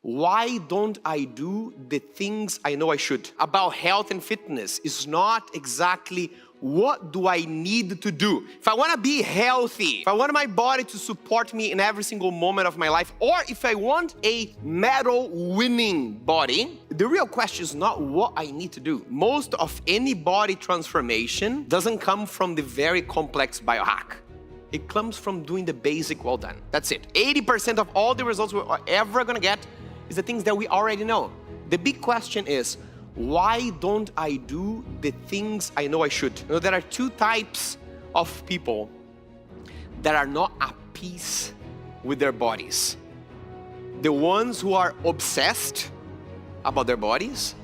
Why don't I do the things I know I should? About health and fitness is not exactly what do I need to do. If I want to be healthy, if I want my body to support me in every single moment of my life, or if I want a medal-winning body, the real question is not what I need to do. Most of any body transformation doesn't come from the very complex biohack. It comes from doing the basic well done. That's it. 80% of all the results we're ever going to get is the things that we already know. The big question is, why don't I do the things I know I should? You know, there are two types of people that are not at peace with their bodies. The ones who are obsessed about their bodies,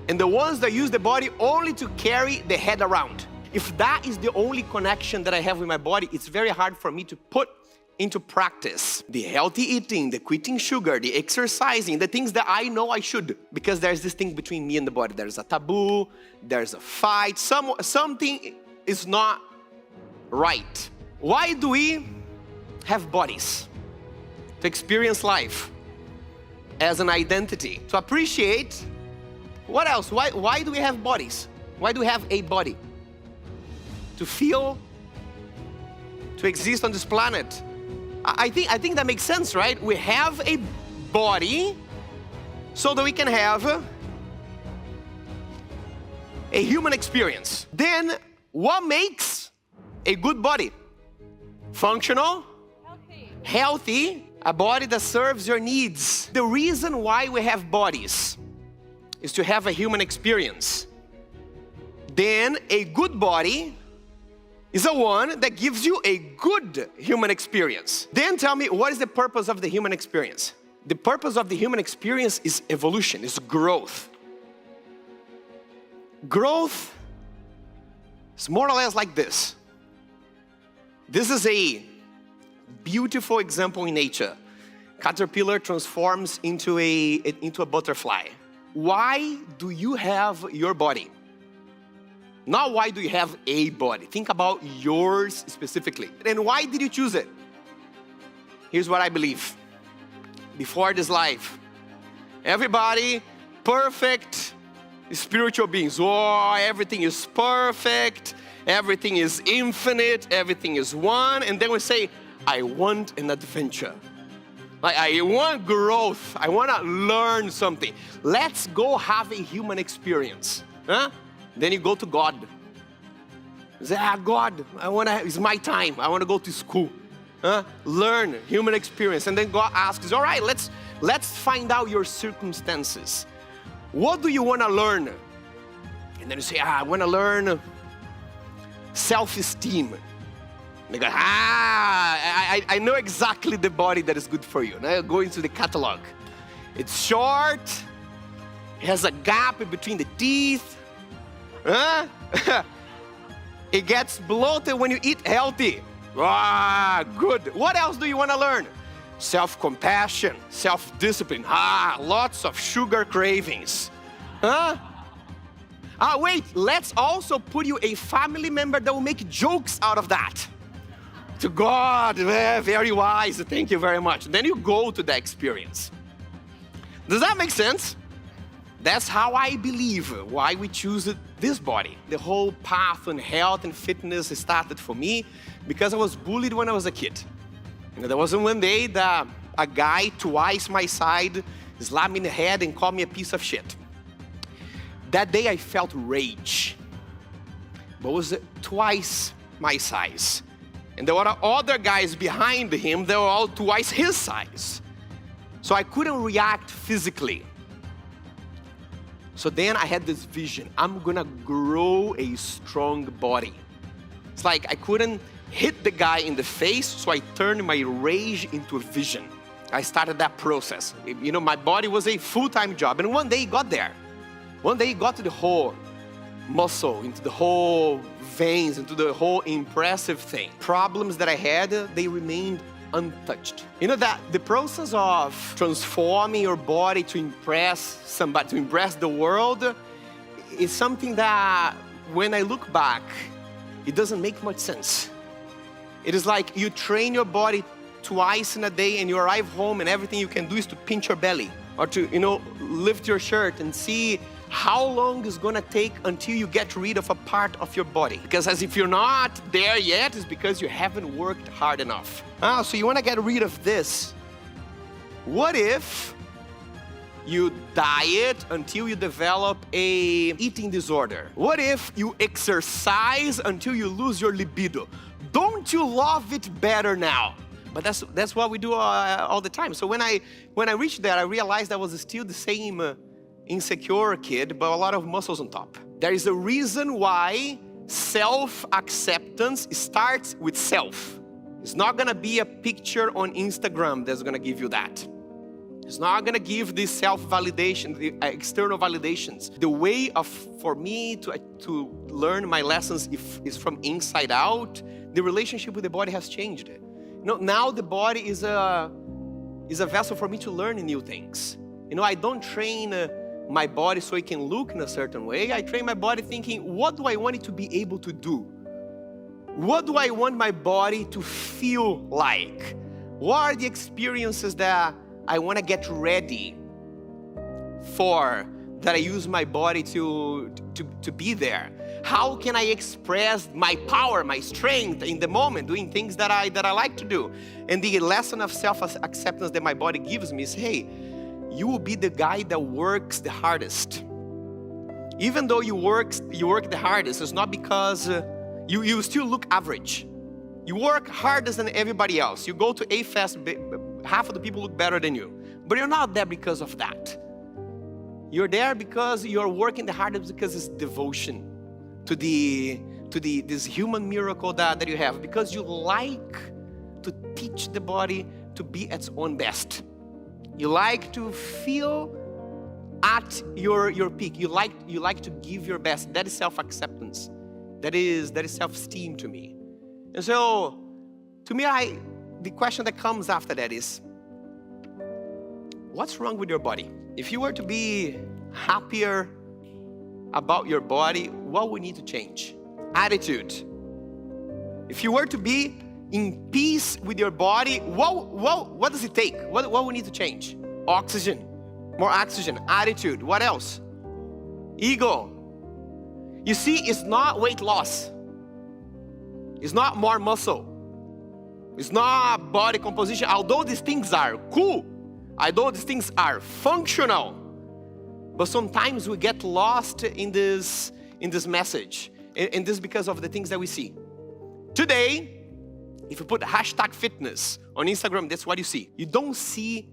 and the ones that use the body only to carry the head around. If that is the only connection that I have with my body, it's very hard for me to put into practice the healthy eating, the quitting sugar, the exercising, the things that I know I should, because there's this thing between me and the body. There's a taboo, there's a fight, something is not right. Why do we have bodies? To experience life as an identity, to appreciate. What else? Why do we have bodies? Why do we have a body? To feel, to exist on this planet. I think that makes sense, right? We have a body so that we can have a human experience. Then what makes a good body? Functional, healthy, a body that serves your needs. The reason why we have bodies is to have a human experience. Then a good body is the one that gives you a good human experience. Then tell me, what is the purpose of the human experience? The purpose of the human experience is evolution, is growth. Growth is more or less like this. This is a beautiful example in nature. Caterpillar transforms into a butterfly. Why do you have your body? Not why do you have a body. Think about yours specifically. And why did you choose it? Here's what I believe. Before this life, everybody perfect spiritual beings. Oh, everything is perfect. Everything is infinite. Everything is one. And then we say, I want an adventure. Like, I want growth. I want to learn something. Let's go have a human experience. Huh? Then you go to God. You say, God, it's my time. I want to go to school. Learn human experience. And then God asks, all right, let's find out your circumstances. What do you want to learn? And then you say, I want to learn self-esteem. They go, I know exactly the body that is good for you. Now you go into the catalog. It's short. It has a gap between the teeth. It gets bloated when you eat healthy. Good. What else do you want to learn? Self-compassion, self-discipline. Lots of sugar cravings. Wait, let's also put you a family member that will make jokes out of that. To God, very wise. Thank you very much. Then you go to the experience. Does that make sense? That's how I believe why we choose this body. The whole path on health and fitness started for me because I was bullied when I was a kid. You know, there was one day that a guy twice my size slapped me in the head and called me a piece of shit. That day I felt rage, but it was twice my size. And there were other guys behind him that were all twice his size. So I couldn't react physically. So then I had this vision. I'm gonna grow a strong body. It's like I couldn't hit the guy in the face, so I turned my rage into a vision. I started that process. You know, my body was a full-time job, and one day it got there. One day it got to the whole muscle, into the whole veins, into the whole impressive thing. Problems that I had, they remained untouched. You know that the process of transforming your body to impress somebody, to impress the world, is something that when I look back, it doesn't make much sense. It is like you train your body twice in a day and you arrive home and everything you can do is to pinch your belly. or to, lift your shirt and see how long it's gonna take until you get rid of a part of your body. Because as if you're not there yet, it's because you haven't worked hard enough. So you wanna get rid of this. What if you diet until you develop a eating disorder? What if you exercise until you lose your libido? Don't you love it better now? But that's what we do all the time. So when I reached there, I realized I was still the same insecure kid, but a lot of muscles on top. There is a reason why self-acceptance starts with self. It's not gonna be a picture on Instagram that's gonna give you that. It's not gonna give this self-validation, the external validations. The way for me to learn my lessons is from inside out. The relationship with the body has changed. Now the body is a vessel for me to learn new things. I don't train my body so it can look in a certain way. I train my body thinking, what do I want it to be able to do? What do I want my body to feel like? What are the experiences that I want to get ready for, that I use my body to be there? How can I express my power, my strength in the moment, doing things that I like to do? And the lesson of self-acceptance that my body gives me is, hey, you will be the guy that works the hardest. Even though you work the hardest, it's not because you still look average. You work harder than everybody else. You go to A-Fest, half of the people look better than you. But you're not there because of that. You're there because you're working the hardest, because it's devotion to this human miracle that you have, because you like to teach the body to be its own best. You like to feel at your peak. You like to give your best. That is self-acceptance. That is self-esteem to me. And so, to me, the question that comes after that is, what's wrong with your body? If you were to be happier about your body, what would need to change? Attitude. If you were to be in peace with your body, what does it take? What we need to change? Oxygen, more oxygen. Attitude. What else? Ego. You see, it's not weight loss. It's not more muscle. It's not body composition. Although these things are cool, although these things are functional, but sometimes we get lost in this message, and this is because of the things that we see. Today, if you put #fitness on Instagram, that's what you see. You don't see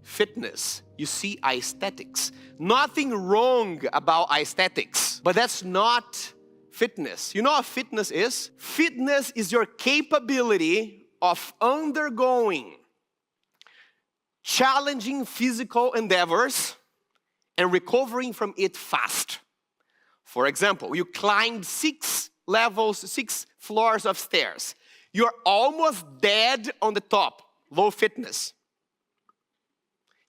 fitness, you see aesthetics. Nothing wrong about aesthetics, but that's not fitness. You know what fitness is? Fitness is your capability of undergoing challenging physical endeavors and recovering from it fast. For example, you climbed 6 floors of stairs. You're almost dead on the top, low fitness.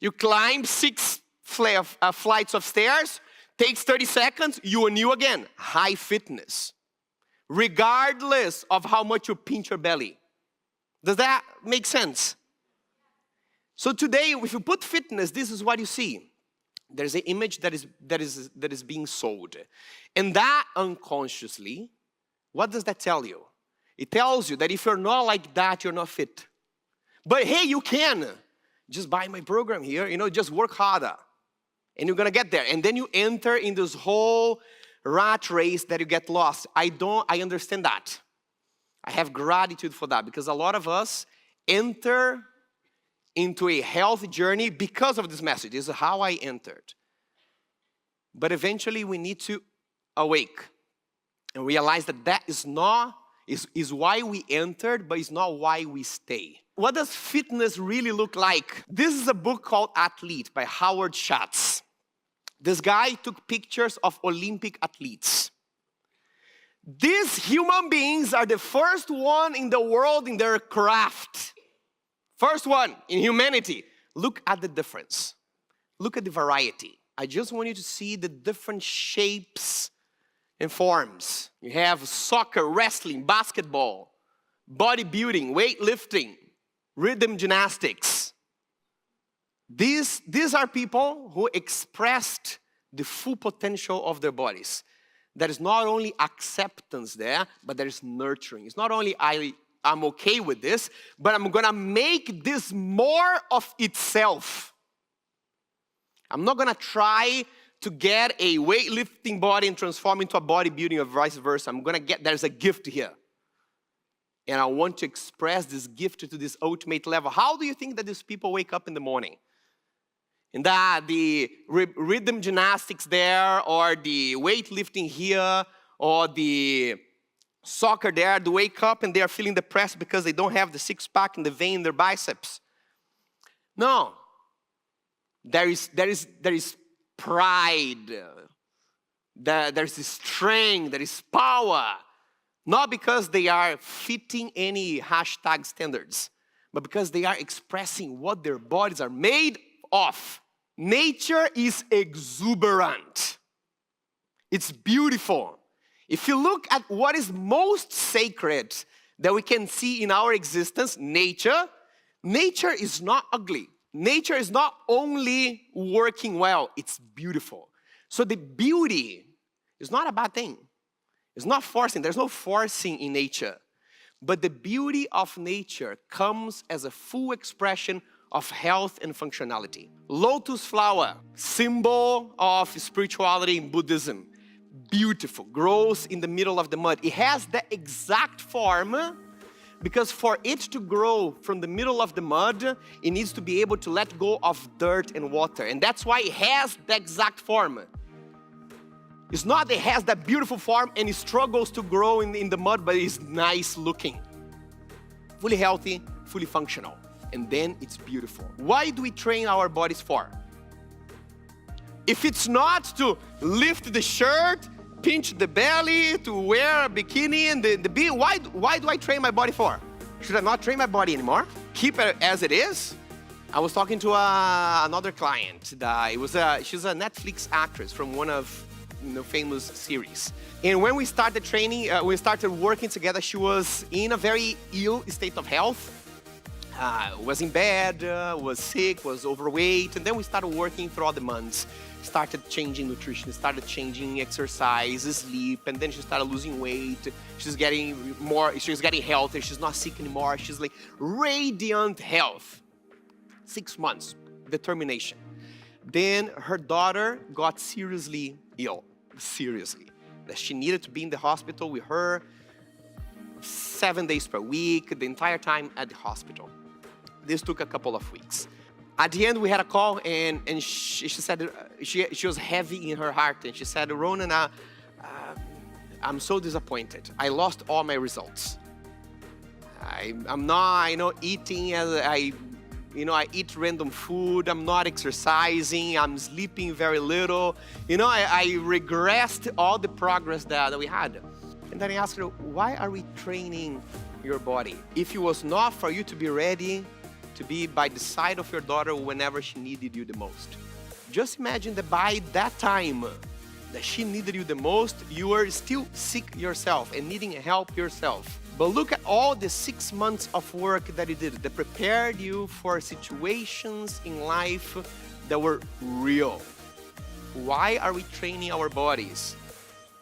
You climb 6 flights of stairs, takes 30 seconds, you are new again, high fitness. Regardless of how much you pinch your belly. Does that make sense? So today, if you put fitness, this is what you see. There's an image that is being sold. And that unconsciously, what does that tell you? It tells you that if you're not like that, you're not fit. But hey, you can. Just buy my program here, just work harder. And you're gonna get there. And then you enter in this whole rat race that you get lost. I understand that. I have gratitude for that, because a lot of us enter into a health journey because of this message. This is how I entered. But eventually we need to awake and realize that is why we entered, but it's not why we stay. What does fitness really look like? This is a book called Athlete by Howard Schatz. This guy took pictures of Olympic athletes. These human beings are the first one in the world in their craft. First one in humanity. Look at the difference. Look at the variety. I just want you to see the different shapes and forms. You have soccer, wrestling, basketball, bodybuilding, weightlifting, rhythm gymnastics. These are people who expressed the full potential of their bodies. There is not only acceptance there, but there is nurturing. It's not only I'm okay with this, but I'm gonna make this more of itself. I'm not gonna try to get a weightlifting body and transform into a bodybuilding or vice versa. There's a gift here. And I want to express this gift to this ultimate level. How do you think that these people wake up in the morning? And that the rhythm gymnastics there, or the weightlifting here, or the soccer there, they wake up and they are feeling depressed because they don't have the six-pack and the vein in their biceps. No. There is pride. There's this strength, there is power. Not because they are fitting any hashtag standards, but because they are expressing what their bodies are made of. Nature is exuberant. It's beautiful. If you look at what is most sacred that we can see in our existence, nature is not ugly. Nature is not only working well, it's beautiful. So the beauty is not a bad thing. It's not forcing. There's no forcing in nature. But the beauty of nature comes as a full expression of health and functionality. Lotus flower, symbol of spirituality in Buddhism. Beautiful, grows in the middle of the mud. It has the exact form because for it to grow from the middle of the mud, it needs to be able to let go of dirt and water. And that's why it has the exact form. It's not that it has that beautiful form and it struggles to grow in the mud, but it's nice looking. Fully healthy, fully functional. And then it's beautiful. Why do we train our bodies for? If it's not to lift the shirt, pinch the belly, to wear a bikini and why do I train my body for? Should I not train my body anymore? Keep it as it is? I was talking to another client. She's a Netflix actress from one of famous series. And when we started training, we started working together, she was in a very ill state of health. Was in bed, was sick, was overweight. And then we started working throughout the months. Started changing nutrition, started changing exercise, sleep, and then she started losing weight. She's getting healthier, she's not sick anymore. She's like radiant health. 6 months, determination. Then her daughter got seriously ill, that she needed to be in the hospital with her 7 days per week, the entire time at the hospital. This took a couple of weeks. At the end, we had a call, and she said she was heavy in her heart, and she said, Ronan, I'm so disappointed. I lost all my results. I'm not, eating as I eat random food. I'm not exercising. I'm sleeping very little. I regressed all the progress that we had. And then I asked her, why are we training your body? If it was not for you to be ready to be by the side of your daughter whenever she needed you the most. Just imagine that by that time that she needed you the most, you were still sick yourself and needing help yourself. But look at all the 6 months of work that you did that prepared you for situations in life that were real. Why are we training our bodies?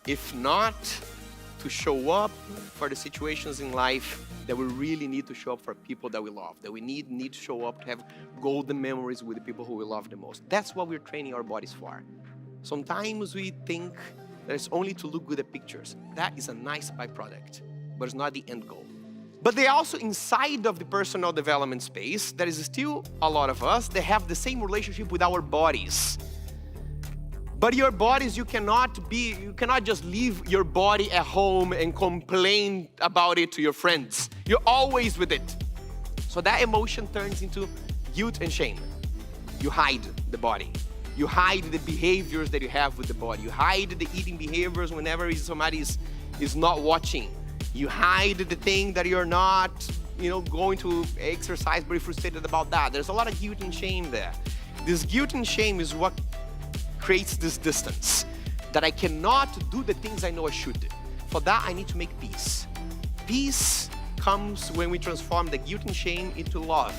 If not to show up for the situations in life that we really need to show up for people that we love, that we need to show up to have golden memories with the people who we love the most. That's what we're training our bodies for. Sometimes we think that it's only to look good at pictures. That is a nice byproduct, but it's not the end goal. But they also, inside of the personal development space, there is still a lot of us that have the same relationship with our bodies. But your bodies, you cannot just leave your body at home and complain about it to your friends. You're always with it. So that emotion turns into guilt and shame. You hide the body. You hide the behaviors that you have with the body. You hide the eating behaviors whenever somebody is not watching. You hide the thing that you're not, going to exercise, but you're frustrated about that. There's a lot of guilt and shame there. This guilt and shame is what creates this distance, that I cannot do the things I know I should. For that, I need to make peace. Peace comes when we transform the guilt and shame into love,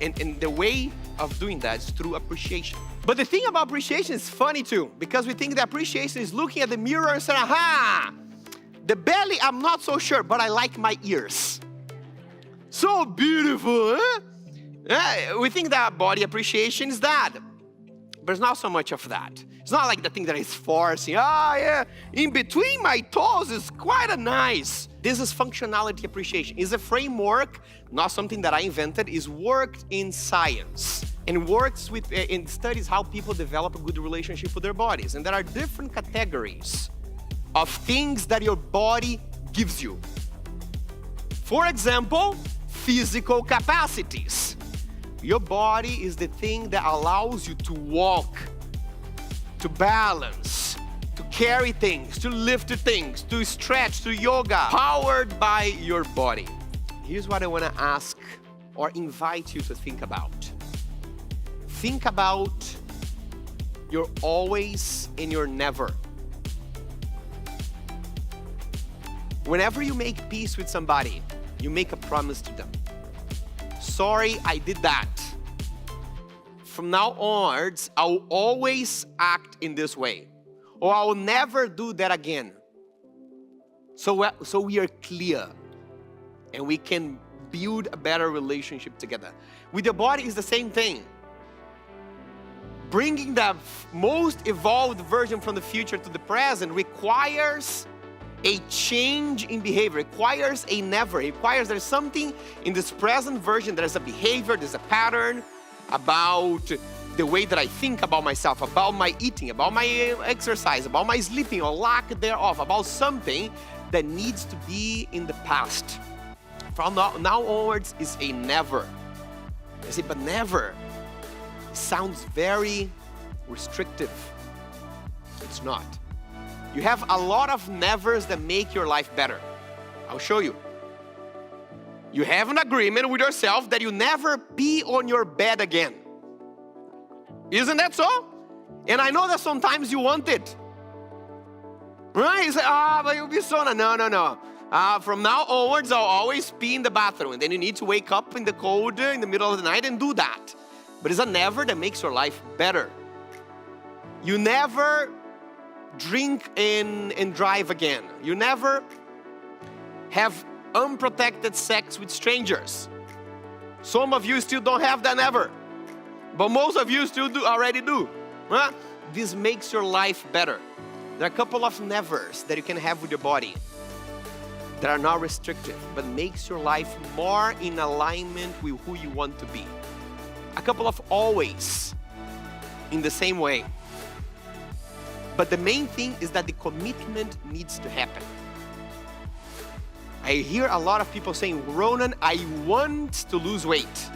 And the way of doing that is through appreciation. But the thing about appreciation is funny too, because we think that appreciation is looking at the mirror and saying, aha, the belly, I'm not so sure, but I like my ears. So beautiful, huh? We think that body appreciation is that, but it's not so much of that. It's not like the thing that is forcing, in between my toes is quite a nice. This is functionality appreciation. It's a framework, not something that I invented, is worked in science and works with, in studies how people develop a good relationship with their bodies. And there are different categories of things that your body gives you. For example, physical capacities. Your body is the thing that allows you to walk, to balance, to carry things, to lift things, to stretch, to yoga, powered by your body. Here's what I want to ask or invite you to think about. Think about your always and your never. Whenever you make peace with somebody, you make a promise to them. Sorry, I did that. From now onwards, I'll always act in this way. Or I'll never do that again. So we are clear. And we can build a better relationship together. With your body, it's the same thing. Bringing the most evolved version from the future to the present requires a change in behavior, requires a never, requires there's something in this present version, there's a behavior, there's a pattern about the way that I think about myself, about my eating, about my exercise, about my sleeping or lack thereof, about something that needs to be in the past. From now onwards is a never. I say, but never sounds very restrictive. It's not. You have a lot of nevers that make your life better. I'll show you. You have an agreement with yourself that you never pee on your bed again. Isn't that so? And I know that sometimes you want it. Right? You say, but you'll be so... No. From now onwards, I'll always pee in the bathroom. And then you need to wake up in the cold, in the middle of the night and do that. But it's a never that makes your life better. You never drink and drive again. You never have unprotected sex with strangers. Some of you still don't have that never. But most of you still already do. Huh? This makes your life better. There are a couple of nevers that you can have with your body that are not restrictive, but makes your life more in alignment with who you want to be. A couple of always in the same way. But the main thing is that the commitment needs to happen. I hear a lot of people saying, Ronan, I want to lose weight.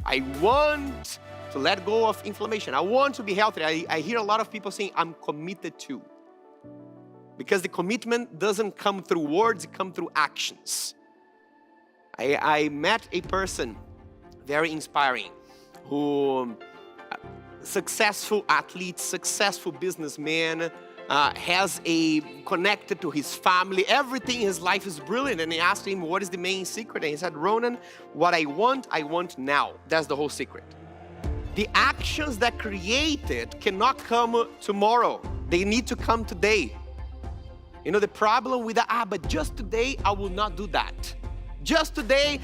I want to let go of inflammation. I want to be healthy. I hear a lot of people saying, I'm committed to. Because the commitment doesn't come through words, it comes through actions. I met a person, very inspiring, who successful athlete, successful businessman, has connected to his family. Everything in his life is brilliant. And I asked him, what is the main secret? And he said, Ronan, what I want now. That's the whole secret. The actions that create it cannot come tomorrow. They need to come today. You know, the problem with but just today, I will not do that. Just today,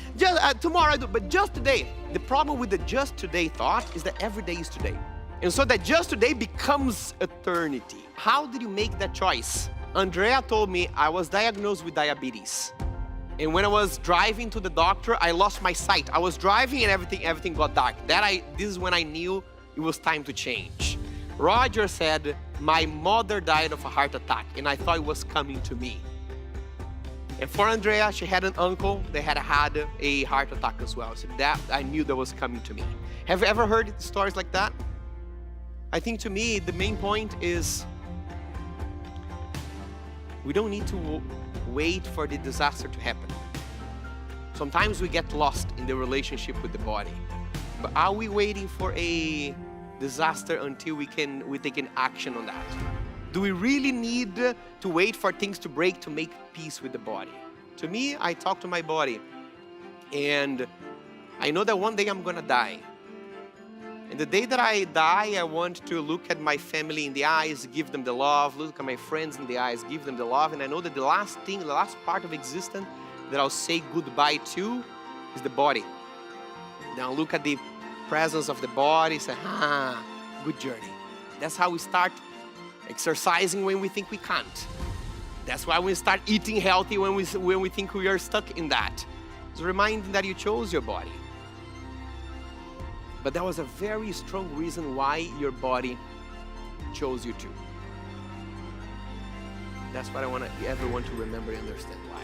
tomorrow I do, but just today. The problem with the just today thought is that every day is today. And so that just today becomes eternity. How did you make that choice? Andrea told me I was diagnosed with diabetes. And when I was driving to the doctor, I lost my sight. I was driving and everything got dark. This is when I knew it was time to change. Roger said, my mother died of a heart attack and I thought it was coming to me. And for Andrea, she had an uncle that had a heart attack as well. So that I knew that was coming to me. Have you ever heard stories like that? I think to me, the main point is we don't need to wait for the disaster to happen. Sometimes we get lost in the relationship with the body. But are we waiting for a disaster until we take an action on that? Do we really need to wait for things to break to make peace with the body? To me, I talk to my body and I know that one day I'm gonna die. And the day that I die, I want to look at my family in the eyes, give them the love, look at my friends in the eyes, give them the love. And I know that the last thing, the last part of existence that I'll say goodbye to is the body. Then I'll look at the presence of the body, say, good journey. That's how we start exercising when we think we can't. That's why we start eating healthy when we think we are stuck in that. It's a reminder that you chose your body. But that was a very strong reason why your body chose you to. That's what I want everyone to remember and understand why.